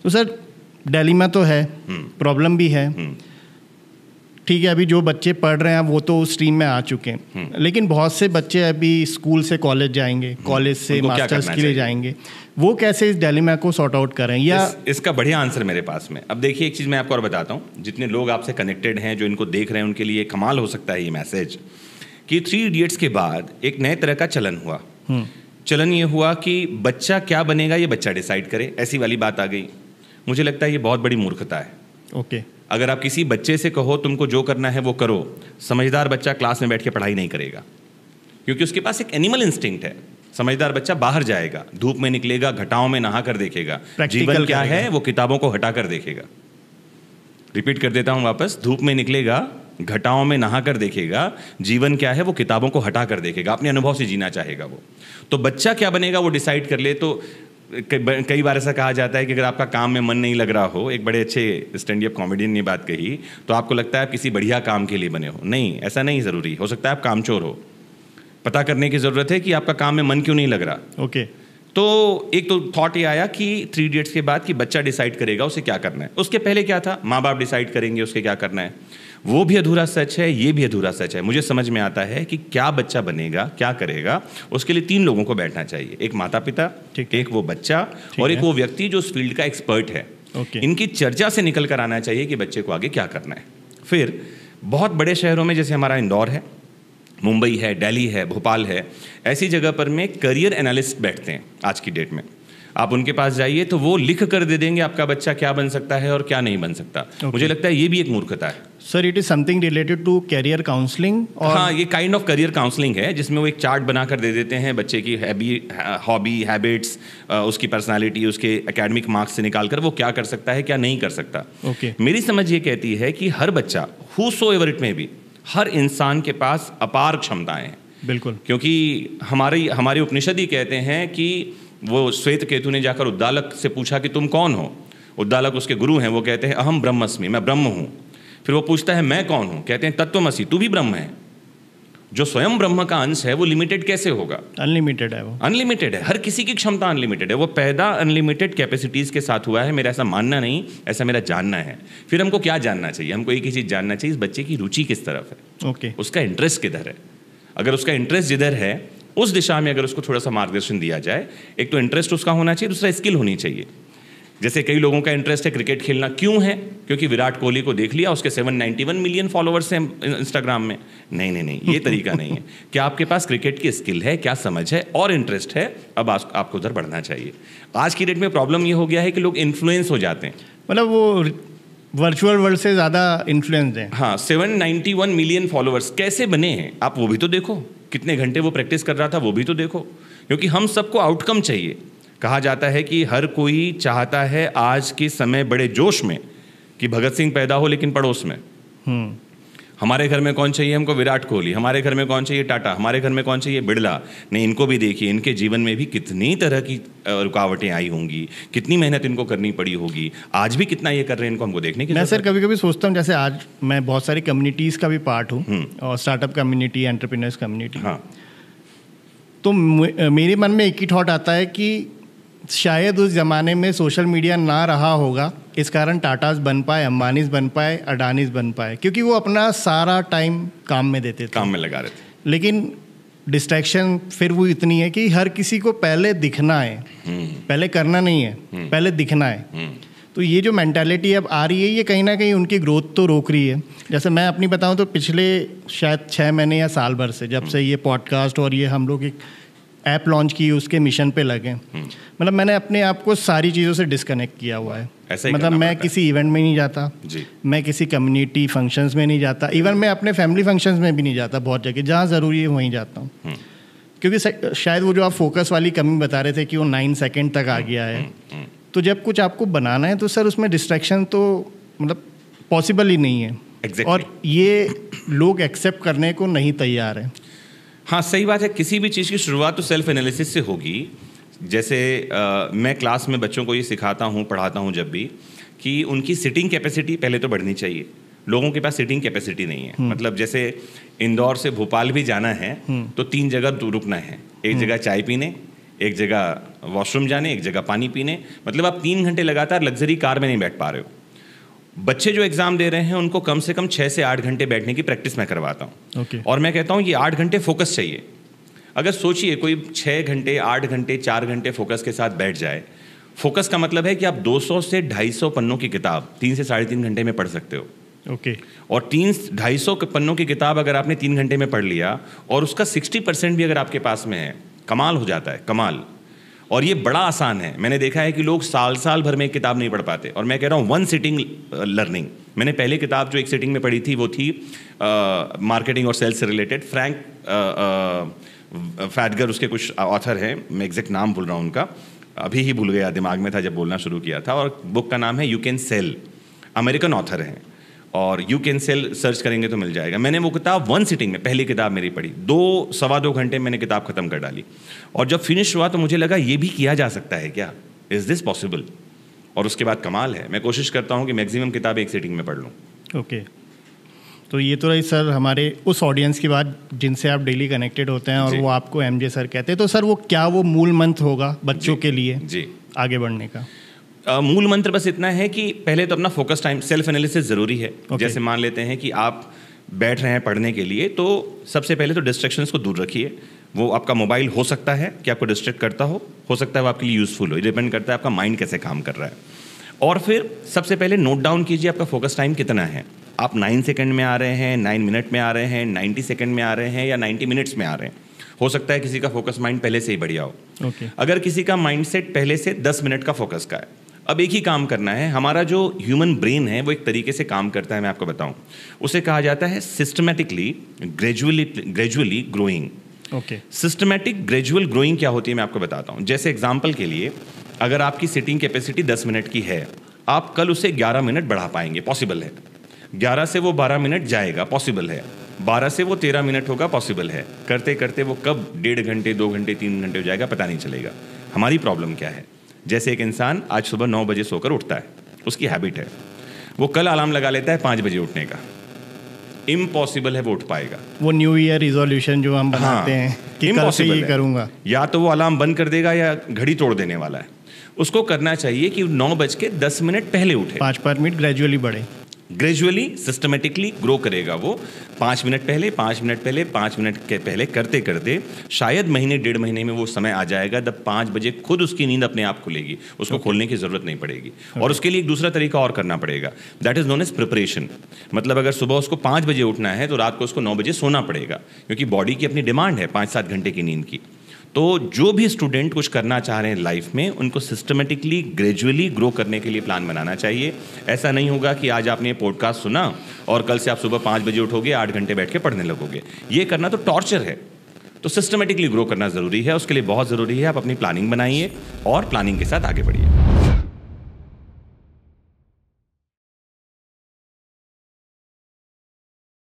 तो सर दिल्ली में तो है, प्रॉब्लम भी है, ठीक है। अभी जो बच्चे पढ़ रहे हैं वो तो उस स्ट्रीम में आ चुके हैं, लेकिन बहुत से बच्चे अभी स्कूल से कॉलेज जाएंगे, कॉलेज से मास्टर्स के लिए जाएंगे, वो कैसे इस डिलेमा को सॉर्ट आउट करें? या इसका बढ़िया आंसर मेरे पास में। अब देखिए, एक चीज़ मैं आपको और बताता हूँ, जितने लोग आपसे कनेक्टेड हैं, जो इनको देख रहे हैं, उनके लिए कमाल हो सकता है ये मैसेज कि 3 इडियट्स के बाद एक नए तरह का चलन हुआ। चलन ये हुआ कि बच्चा क्या बनेगा ये बच्चा डिसाइड करे, ऐसी वाली बात आ गई। मुझे लगता है ये बहुत बड़ी मूर्खता है। ओके अगर आप किसी बच्चे से कहो तुमको जो करना है वो करो, समझदार बच्चा क्लास में बैठ के पढ़ाई नहीं करेगा, क्योंकि उसके पास एक एनिमल इंस्टिंक्ट है। समझदार बच्चा बाहर जाएगा, धूप में निकलेगा, घटाओं में नहा कर देखेगा, जीवन क्या है वो किताबों को हटा कर देखेगा। रिपीट कर देता हूं वापस, धूप में निकलेगा, घटाओं में नहा कर देखेगा, जीवन क्या है वो किताबों को हटा कर देखेगा, अपने अनुभव से जीना चाहेगा वो। तो बच्चा क्या बनेगा वो डिसाइड कर ले। तो कई बार ऐसा कहा जाता है कि अगर आपका काम में मन नहीं लग रहा हो, एक बड़े अच्छे स्टैंड अप कॉमेडियन ने बात कही, तो आपको लगता है आप किसी बढ़िया काम के लिए बने हो। नहीं, ऐसा नहीं ज़रूरी, हो सकता है आप कामचोर हो। पता करने की ज़रूरत है कि आपका काम में मन क्यों नहीं लग रहा। ओके तो एक तो थॉट ये आया कि 3 इडियट्स के बाद कि बच्चा डिसाइड करेगा उसे क्या करना है। उसके पहले क्या था, माँ बाप डिसाइड करेंगे उसके क्या करना है। वो भी अधूरा सच है, ये भी अधूरा सच है। मुझे समझ में आता है कि क्या बच्चा बनेगा, क्या करेगा, उसके लिए 3 लोगों को बैठना चाहिए, एक माता पिता, एक वो बच्चा और एक वो व्यक्ति जो उस फील्ड का एक्सपर्ट है। इनकी चर्चा से निकल कर आना चाहिए कि बच्चे को आगे क्या करना है। फिर बहुत बड़े शहरों में, जैसे हमारा इंदौर है, मुंबई है, दिल्ली है, भोपाल है, ऐसी जगह पर में करियर एनालिस्ट बैठते हैं आज की डेट में। आप उनके पास जाइए तो वो लिख कर दे देंगे आपका बच्चा क्या बन सकता है और क्या नहीं बन सकता। मुझे लगता है ये भी एक मूर्खता है। Sir it is something related to career counselling? हाँ, ये काइंड ऑफ करियर काउंसलिंग है, जिसमें वो एक चार्ट बनाकर दे देते हैं बच्चे की हॉबी, हैबिट्स, उसकी पर्सनालिटी, उसके एकेडमिक मार्क्स से निकाल कर वो क्या कर सकता है, क्या नहीं कर सकता। मेरी समझ ये कहती है कि हर बच्चा, हूसोएवर इट में भी, हर इंसान के पास अपार क्षमताएं हैं। बिल्कुल, क्योंकि हमारे उपनिषद ही कहते हैं कि वो श्वेत केतु ने जाकर उद्दालक से पूछा कि तुम कौन हो। उद्दालक उसके गुरु हैं, वो कहते हैं अहम ब्रह्मस्मि, मैं ब्रह्म हूँ। फिर वो पूछता है मैं कौन हूँ, कहते हैं तत्वमसि, तू भी ब्रह्म है। जो स्वयं ब्रह्म का अंश है वो लिमिटेड कैसे होगा? अनलिमिटेड है वो, अनलिमिटेड है। हर किसी की क्षमता अनलिमिटेड है। वो पैदा अनलिमिटेड कैपेसिटीज़ के साथ हुआ है। मेरा ऐसा मानना नहीं, ऐसा मेरा जानना है। फिर हमको क्या जानना चाहिए? हमको एक ही चीज़ जानना चाहिए, इस बच्चे की रुचि किस तरफ है, ओके, उसका इंटरेस्ट किधर है। अगर उसका इंटरेस्ट जिधर है उस दिशा में अगर उसको थोड़ा सा मार्गदर्शन दिया जाए, एक तो इंटरेस्ट उसका होना चाहिए, दूसरा स्किल होनी चाहिए। जैसे कई लोगों का इंटरेस्ट है क्रिकेट खेलना, क्यों है? क्योंकि विराट कोहली को देख लिया, उसके 791 मिलियन फॉलोअर्स हैं इंस्टाग्राम में। नहीं, ये तरीका नहीं है। क्या आपके पास क्रिकेट की स्किल है, क्या समझ है और इंटरेस्ट है, अब आपको उधर बढ़ना चाहिए। आज की डेट में प्रॉब्लम ये हो गया है कि लोग इन्फ्लुएंस हो जाते हैं, मतलब वो वर्चुअल वर्ल्ड से ज़्यादा इन्फ्लुएंस हैं। हाँ, 791 मिलियन फॉलोअर्स कैसे बने हैं आप वो भी तो देखो, कितने घंटे वो प्रैक्टिस कर रहा था वो भी तो देखो। क्योंकि हम सबको आउटकम चाहिए। कहा जाता है कि हर कोई चाहता है आज के समय बड़े जोश में कि भगत सिंह पैदा हो लेकिन पड़ोस में। हमारे घर में कौन चाहिए हमको? विराट कोहली। हमारे घर में कौन चाहिए? टाटा। हमारे घर में कौन चाहिए? बिड़ला। नहीं, इनको भी देखिए, इनके जीवन में भी कितनी तरह की रुकावटें आई होंगी, कितनी मेहनत इनको करनी पड़ी होगी, आज भी कितना ये कर रहे हैं, इनको हमको देखने की। मैं सर कभी कभी सोचता हूँ, जैसे आज मैं बहुत सारी कम्युनिटीज़ का भी पार्ट हूँ, और स्टार्टअप कम्युनिटी, एंटरप्रेन्योर्स कम्युनिटी। हाँ, तो मेरे मन में एक ही थॉट आता है कि शायद उस ज़माने में सोशल मीडिया ना रहा होगा, इस कारण टाटास बन पाए, अंबानीज बन पाए, अडानीज बन पाए, क्योंकि वो अपना सारा टाइम काम में देते थे, काम में लगा रहे थे। लेकिन डिस्ट्रैक्शन फिर वो इतनी है कि हर किसी को पहले दिखना है, पहले करना नहीं है, पहले दिखना है। तो ये जो मेंटालिटी अब आ रही है, ये कहीं ना कहीं उनकी ग्रोथ तो रोक रही है। जैसे मैं अपनी बताऊं तो पिछले शायद 6 महीने या साल भर से, जब से ये पॉडकास्ट और ये हम लोग एक ऐप लॉन्च की, उसके मिशन पे लगे, मतलब मैंने अपने आप को सारी चीज़ों से डिस्कनेक्ट किया हुआ है। मतलब मैं किसी इवेंट में नहीं जाता जी, मैं किसी कम्युनिटी फंक्शंस में नहीं जाता, इवन मैं अपने फैमिली फंक्शंस में भी नहीं जाता। बहुत जगह जहाँ ज़रूरी है वहीं जाता हूँ, क्योंकि शायद वो जो आप फोकस वाली कमी बता रहे थे कि वो 9 सेकेंड तक आ गया है। तो जब कुछ आपको बनाना है तो सर उसमें डिस्ट्रैक्शन तो मतलब पॉसिबल ही नहीं है। Exactly. और ये लोग एक्सेप्ट करने को नहीं तैयार है। हाँ, सही बात है। किसी भी चीज़ की शुरुआत तो सेल्फ एनालिसिस से होगी। जैसे मैं क्लास में बच्चों को ये सिखाता हूँ, पढ़ाता हूँ जब भी, कि उनकी सिटिंग कैपेसिटी पहले तो बढ़नी चाहिए। लोगों के पास सिटिंग कैपेसिटी नहीं है। मतलब जैसे इंदौर से भोपाल भी जाना है तो 3 जगह रुकना है। एक जगह चाय पीने, एक जगह वॉशरूम जाने, एक जगह पानी पीने, मतलब आप 3 घंटे लगातार लग्जरी कार में नहीं बैठ पा रहे हो। बच्चे जो एग्जाम दे रहे हैं उनको कम से कम 6 से 8 घंटे बैठने की प्रैक्टिस मैं करवाता हूँ। और मैं कहता हूँ ये 8 घंटे फोकस चाहिए। अगर सोचिए कोई 6 घंटे, 8 घंटे, 4 घंटे फोकस के साथ बैठ जाए, फोकस का मतलब है कि आप 200 से 250 पन्नों की किताब 3 से 3.5 घंटे में पढ़ सकते हो। और 250 पन्नों की किताब अगर आपने 3 घंटे में पढ़ लिया और उसका 60% भी अगर आपके पास में है, कमाल हो जाता है, कमाल। और ये बड़ा आसान है। मैंने देखा है कि लोग साल भर में एक किताब नहीं पढ़ पाते, और मैं कह रहा हूँ 1 सिटिंग लर्निंग। मैंने पहले किताब जो एक सिटिंग में पढ़ी थी वो थी मार्केटिंग और सेल्स से रिलेटेड। फ्रैंक फैडगर उसके कुछ ऑथर हैं, मैं एग्जैक्ट नाम भूल रहा हूँ उनका, अभी ही भूल गया, दिमाग में था जब बोलना शुरू किया था। और बुक का नाम है you can sell, American author हैं, और यू कैन सेल सर्च करेंगे तो मिल जाएगा। मैंने वो किताब 1 सिटिंग में, पहली किताब मेरी पढ़ी, 2-2.25 घंटे मैंने किताब खत्म कर डाली। और जब फिनिश हुआ तो मुझे लगा ये भी किया जा सकता है क्या, इज दिस पॉसिबल। और उसके बाद कमाल है। मैं कोशिश करता हूँ कि मैक्सिमम किताब एक सिटिंग में पढ़ लूँ। ओके, तो ये तो रही सर हमारे उस ऑडियंस की बात जिनसे आप डेली कनेक्टेड होते हैं और वो आपको एमजे सर कहते हैं। तो सर वो क्या वो मूल मंत्र होगा बच्चों के लिए जी आगे बढ़ने का? मूल मंत्र बस इतना है कि पहले तो अपना फोकस टाइम, सेल्फ एनालिसिस ज़रूरी है। जैसे मान लेते हैं कि आप बैठ रहे हैं पढ़ने के लिए, तो सबसे पहले तो डिस्ट्रैक्शंस को दूर रखिए। वो आपका मोबाइल हो सकता है कि आपको डिस्ट्रैक्ट करता हो सकता है वो आपके लिए यूज़फुल हो, डिपेंड करता है आपका माइंड कैसे काम कर रहा है। और फिर सबसे पहले नोट डाउन कीजिए आपका फोकस टाइम कितना है। आप 9 सेकंड में आ रहे हैं, 9 मिनट में आ रहे हैं, 90 सेकंड में आ रहे हैं, या 90 मिनट्स में आ रहे हैं। हो सकता है किसी का फोकस माइंड पहले से ही बढ़िया हो। अगर किसी का माइंड सेट पहले से 10 मिनट का फोकस का है, अब एक ही काम करना है। हमारा जो ह्यूमन ब्रेन है वो एक तरीके से काम करता है, मैं आपको बताऊं। उसे कहा जाता है systematically gradually growing. Systematic gradual growing क्या होती है मैं आपको बताता हूं। जैसे एग्जांपल के लिए, अगर आपकी सिटिंग कैपेसिटी 10 मिनट की है, आप कल उसे 11 मिनट बढ़ा पाएंगे, पॉसिबल है। 11 से वो 12 मिनट जाएगा, पॉसिबल है। 12 से वो 13 मिनट होगा, पॉसिबल है। करते करते वो कब 1.5 घंटे, 2 घंटे, 3 घंटे हो जाएगा, पता नहीं चलेगा। हमारी प्रॉब्लम क्या है? जैसे एक इंसान आज सुबह 9 बजे सोकर उठता है, उसकी हैबिट है, वो कल अलार्म लगा लेता है 5 बजे उठने का। इम्पॉसिबल है वो उठ पाएगा। वो न्यू ईयर रिजोल्यूशन जो हम बनाते हैं कि कल से ये करूंगा, या तो वो अलार्म बंद कर देगा या घड़ी तोड़ देने वाला है। उसको करना चाहिए कि 9:10 पहले उठे, 5 मिनट ग्रेजुअली बढ़े, ग्रेजुअली सिस्टमेटिकली ग्रो करेगा वो। 5 मिनट पहले, 5 मिनट पहले, 5 मिनट के पहले करते करते शायद महीने 1.5 महीने में वो समय आ जाएगा जब 5 बजे खुद उसकी नींद अपने आप खुलेगी, उसको खोलने की जरूरत नहीं पड़ेगी। और उसके लिए एक दूसरा तरीका और करना पड़ेगा, that is known as preparation. मतलब अगर सुबह उसको 5 बजे उठना है तो रात को उसको 9 बजे सोना पड़ेगा, क्योंकि बॉडी की अपनी डिमांड है 5-7 घंटे की नींद की। तो जो भी स्टूडेंट कुछ करना चाह रहे हैं लाइफ में, उनको सिस्टमेटिकली ग्रेजुअली ग्रो करने के लिए प्लान बनाना चाहिए। ऐसा नहीं होगा कि आज आपने पॉडकास्ट सुना और कल से आप सुबह 5 बजे उठोगे, 8 घंटे बैठ के पढ़ने लगोगे। ये करना तो टॉर्चर है। तो सिस्टमेटिकली ग्रो करना ज़रूरी है, उसके लिए बहुत ज़रूरी है आप अपनी प्लानिंग बनाइए और प्लानिंग के साथ आगे बढ़िए।